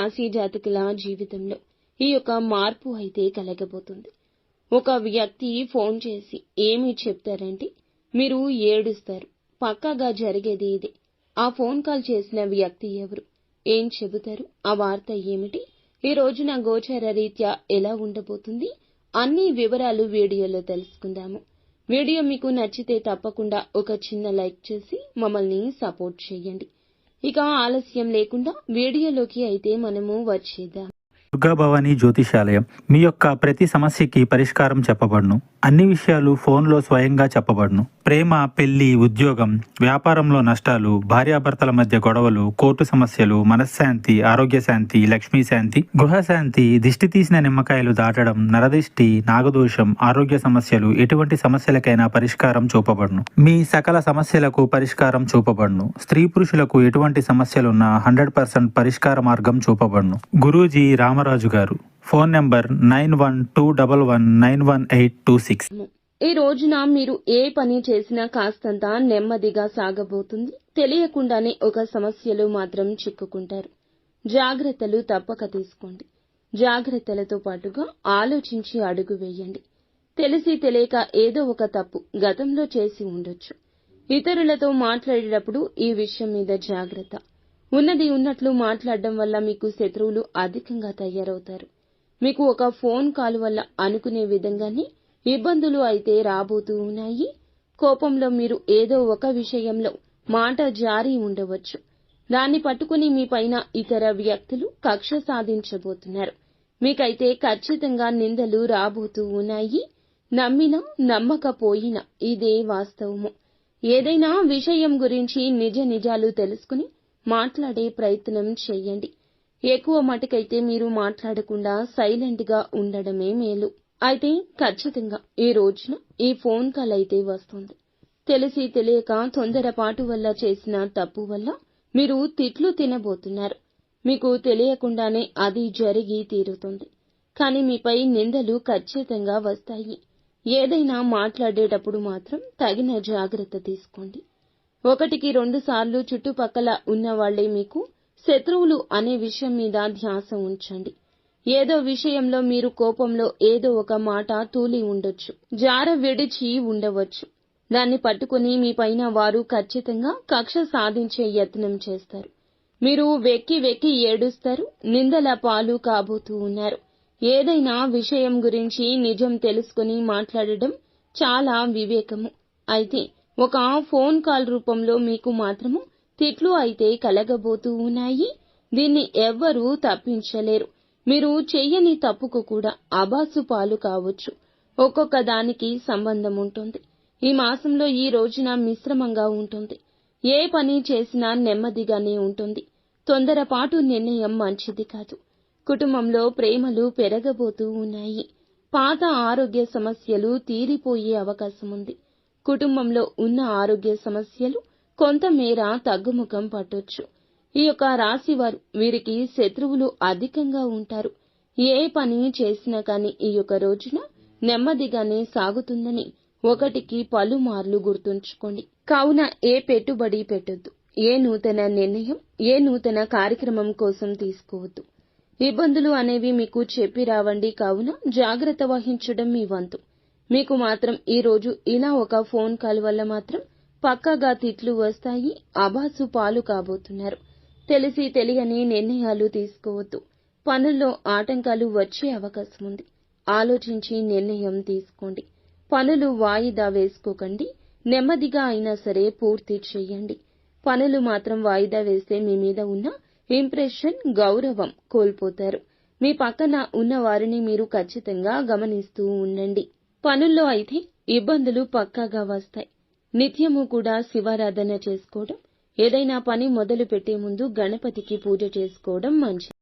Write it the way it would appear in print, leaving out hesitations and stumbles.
రాశి జాతకుల జీవితంలో ఈ యొక్క మార్పు అయితే కలగబోతుంది. ఒక వ్యక్తి ఫోన్ చేసి ఏమి చెప్తారంటే మీరు ఏడుస్తారు. పక్కాగా జరిగేది ఇదే. ఆ ఫోన్ కాల్ చేసిన వ్యక్తి ఎవరు, ఏం చెబుతారు, ఆ వార్త ఏమిటి, ఈ రోజున గోచార రీత్యా ఎలా ఉండబోతుంది, అన్ని వివరాలు వీడియోలో తెలుసుకుందాము. వీడియో మీకు నచ్చితే తప్పకుండా ఒక చిన్న లైక్ చేసి మమ్మల్ని సపోర్ట్ చేయండి. ఇక ఆలస్యం లేకుండా వీడియోలోకి అయితే మనము వచ్చేద్దాం. దుర్గా భవానీ జ్యోతిషాలయం మీ యొక్క ప్రతి సమస్యకి పరిష్కారం చెప్పబడును. అన్ని విషయాలు ఫోన్లో స్వయంగా చెప్పబడును. ప్రేమ, పెళ్లి, ఉద్యోగం, వ్యాపారంలో నష్టాలు, భార్యాభర్తల మధ్య గొడవలు, కోర్టు సమస్యలు, మనశ్శాంతి, ఆరోగ్య శాంతి, లక్ష్మీ శాంతి, గృహశాంతి, దిష్టి తీసిన నిమ్మకాయలు దాటడం, నరదిష్టి, నాగదోషం, ఆరోగ్య సమస్యలు, ఎటువంటి సమస్యలకైనా పరిష్కారం చూపబడును. మీ సకల సమస్యలకు పరిష్కారం చూపబడును. స్త్రీ పురుషులకు ఎటువంటి సమస్యలున్నా 100% పరిష్కార మార్గం చూపబడును. గురూజీ రామరాజు గారు. Phone number 9121191826. ఈ రోజున మీరు ఏ పని చేసినా కాస్తంత నెమ్మదిగా సాగబోతుంది. తెలియకుండానే ఒక సమస్యలో మాత్రం చిక్కుకుంటారు. జాగ్రత్తలు తప్పక తీసుకోండి. జాగ్రత్తలతో పాటుగా ఆలోచించి అడుగు వేయండి. తెలిసి తెలియక ఏదో ఒక తప్పు గతంలో చేసి ఉండొచ్చు. ఇతరులతో మాట్లాడేటప్పుడు ఈ విషయం మీద జాగ్రత్త. ఉన్నది ఉన్నట్లు మాట్లాడడం వల్ల మీకు శత్రువులు అధికంగా తయారవుతారు. మీకు ఒక ఫోన్ కాల్ వల్ల అనుకునే విధంగానే ఇబ్బందులు అయితే రాబోతూ ఉన్నాయి. కోపంలో మీరు ఏదో ఒక విషయంలో మాట జారి ఉండవచ్చు. దాన్ని పట్టుకుని మీ పైన ఇతర వ్యక్తులు కక్ష సాధించబోతున్నారు. మీకైతే ఖచ్చితంగా నిందలు రాబోతూ ఉన్నాయి. నమ్మినా నమ్మకపోయినా ఇదే వాస్తవము. ఏదైనా విషయం గురించి నిజాలు తెలుసుకుని మాట్లాడే ప్రయత్నం చేయండి. ఎక్కువ మటుకైతే మీరు మాట్లాడకుండా సైలెంట్ గా ఉండడమే మేలు. అయితే ఖచ్చితంగా ఈ రోజున ఈ ఫోన్ కాల్ అయితే వస్తుంది. తెలిసి తెలియక తొందరపాటు వల్ల చేసిన తప్పు వల్ల మీరు తిట్లు తినబోతున్నారు. మీకు తెలియకుండానే అది జరిగి తీరుతుంది. కానీ మీపై నిందలు ఖచ్చితంగా వస్తాయి. ఏదైనా మాట్లాడేటప్పుడు మాత్రం తగిన జాగ్రత్త తీసుకోండి. 1-2 సార్లు చుట్టుపక్కల ఉన్న వాళ్లే మీకు శత్రువులు అనే విషయం మీద ధ్యాస ఉంచండి. ఏదో విషయంలో మీరు కోపంలో ఏదో ఒక మాట తూలి ఉండొచ్చు, జార విడిచి ఉండవచ్చు. దాన్ని పట్టుకుని మీ పైన వారు ఖచ్చితంగా కక్ష సాధించే యత్నం చేస్తారు. మీరు వెక్కి వెక్కి ఏడుస్తారు. నిందల పాలు కాబోతూ ఉన్నారు. ఏదైనా విషయం గురించి నిజం తెలుసుకుని మాట్లాడడం చాలా వివేకము. అయితే ఒక ఫోన్ కాల్ రూపంలో మీకు మాత్రము తిట్లు అయితే కలగబోతూ ఉన్నాయి. దీన్ని ఎవ్వరూ తప్పించలేరు. మీరు చెయ్యని తప్పుకు కూడా అబాసు పాలు కావచ్చు. ఒక్కొక్క దానికి సంబంధం ఉంటుంది. ఈ మాసంలో ఈ రోజున మిశ్రమంగా ఉంటుంది. ఏ పని చేసినా నెమ్మదిగానే ఉంటుంది. తొందరపాటు నిర్ణయం మంచిది కాదు. కుటుంబంలో ప్రేమలు పెరగబోతూ ఉన్నాయి. పాత ఆరోగ్య సమస్యలు తీరిపోయే అవకాశం ఉంది. కుటుంబంలో ఉన్న ఆరోగ్య సమస్యలు కొంతమేర తగ్గుముఖం పట్టొచ్చు. ఈ యొక్క రాశి వారు, వీరికి శత్రువులు అధికంగా ఉంటారు. ఏ పని చేసినా కానీ ఈ యొక్క రోజున నెమ్మదిగానే సాగుతుందని ఒకటికి పలుమార్లు గుర్తుంచుకోండి. కావున ఏ పెట్టుబడి పెట్టొద్దు. ఏ నూతన నిర్ణయం, ఏ నూతన కార్యక్రమం కోసం తీసుకోవద్దు. ఇబ్బందులు అనేవి మీకు చెప్పి రావండి. కావున జాగ్రత్త వహించడం మీ వంతు. మీకు మాత్రం ఈ రోజు ఇలా ఒక ఫోన్ కాల్ వల్ల మాత్రం పక్కాగా తిట్లు వస్తాయి. అబాసు పాలు కాబోతున్నారు. తెలిసి తెలియని నిర్ణయాలు తీసుకోవద్దు. పనుల్లో ఆటంకాలు వచ్చే అవకాశం ఉంది. ఆలోచించి నిర్ణయం తీసుకోండి. పనులు వాయిదా వేసుకోకండి. నెమ్మదిగా అయినా సరే పూర్తి చేయండి. పనులు మాత్రం వాయిదా వేస్తే మీ మీద ఉన్న ఇంప్రెషన్, గౌరవం కోల్పోతారు. మీ పక్కన ఉన్న వారిని మీరు ఖచ్చితంగా గమనిస్తూ ఉండండి. పనుల్లో అయితే ఇబ్బందులు పక్కాగా వస్తాయి. నిత్యము కూడా శివారాధన చేసుకోవడం, ఏదైనా పని మొదలు పెట్టే ముందు గణపతికి పూజ చేసుకోవడం మంచిది.